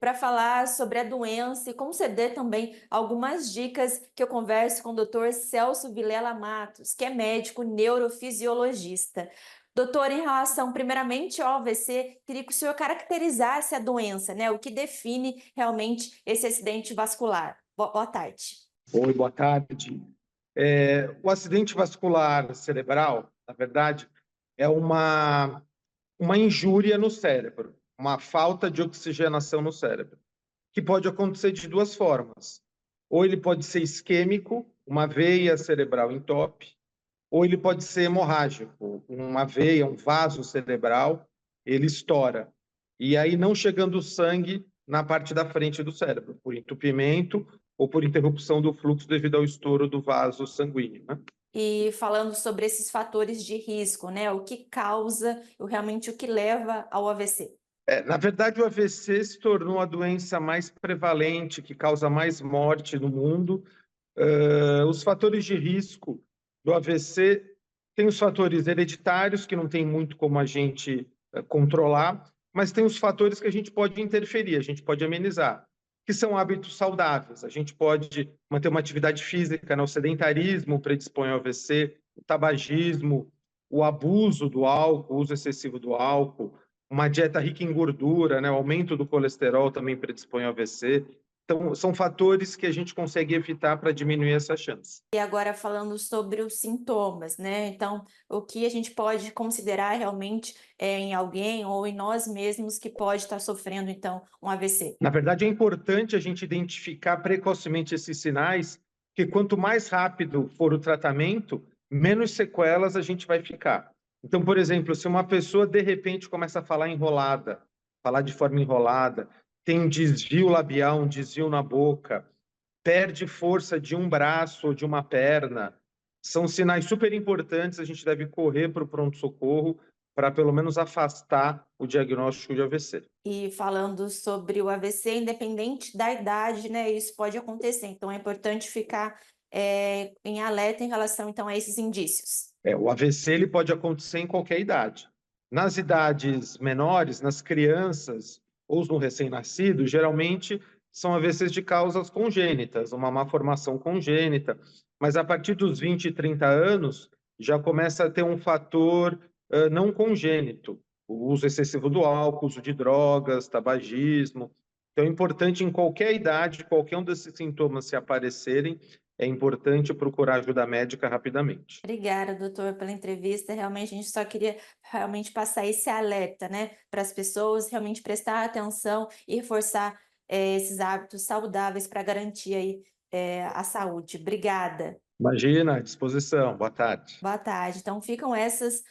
para falar sobre a doença e conceder também algumas dicas que eu converso com o Dr. Celso Vilela Matos, que é médico neurofisiologista. Doutor, em relação primeiramente ao AVC, queria que o senhor caracterizasse a doença, né? O que define realmente esse acidente vascular. Boa tarde. Oi, boa tarde. O acidente vascular cerebral, na verdade, é uma injúria no cérebro, uma falta de oxigenação no cérebro, que pode acontecer de duas formas. Ou ele pode ser isquêmico, uma veia cerebral entope, ou ele pode ser hemorrágico, uma veia, um vaso cerebral, ele estoura. E aí não chegando sangue na parte da frente do cérebro, por entupimento ou por interrupção do fluxo devido ao estouro do vaso sanguíneo, né? E falando sobre esses fatores de risco, né? O que causa, realmente o que leva ao AVC. Na verdade, o AVC se tornou a doença mais prevalente, que causa mais morte no mundo. Os fatores de risco do AVC tem os fatores hereditários, que não tem muito como a gente controlar, mas tem os fatores que a gente pode interferir, a gente pode amenizar, que são hábitos saudáveis. A gente pode manter uma atividade física, né? O sedentarismo predispõe ao AVC, o tabagismo, o abuso do álcool, o uso excessivo do álcool, uma dieta rica em gordura, né? O aumento do colesterol também predispõe ao AVC. Então, são fatores que a gente consegue evitar para diminuir essa chance. E agora falando sobre os sintomas, né? Então, o que a gente pode considerar realmente em alguém ou em nós mesmos que pode estar sofrendo, então, um AVC? Na verdade, é importante a gente identificar precocemente esses sinais, que quanto mais rápido for o tratamento, menos sequelas a gente vai ficar. Então, por exemplo, se uma pessoa de repente começa a falar enrolada, falar de forma enrolada, tem um desvio labial, um desvio na boca, perde força de um braço ou de uma perna, são sinais super importantes, a gente deve correr para o pronto-socorro para pelo menos afastar o diagnóstico de AVC. E falando sobre o AVC, independente da idade, né? Isso pode acontecer. Então, é importante ficar em alerta em relação, então, a esses indícios. O AVC ele pode acontecer em qualquer idade. Nas idades menores, nas crianças ou no recém-nascido, geralmente são AVCs de causas congênitas, uma má formação congênita, mas a partir dos 20 e 30 anos já começa a ter um fator não congênito, o uso excessivo do álcool, uso de drogas, tabagismo. Então é importante em qualquer idade, qualquer um desses sintomas se aparecerem, é importante procurar ajuda médica rapidamente. Obrigada, doutor, pela entrevista. Realmente, a gente só queria realmente passar esse alerta, né, para as pessoas realmente prestar atenção e reforçar esses hábitos saudáveis para garantir aí a saúde. Obrigada. Imagina, à disposição. Boa tarde. Boa tarde. Então, ficam essas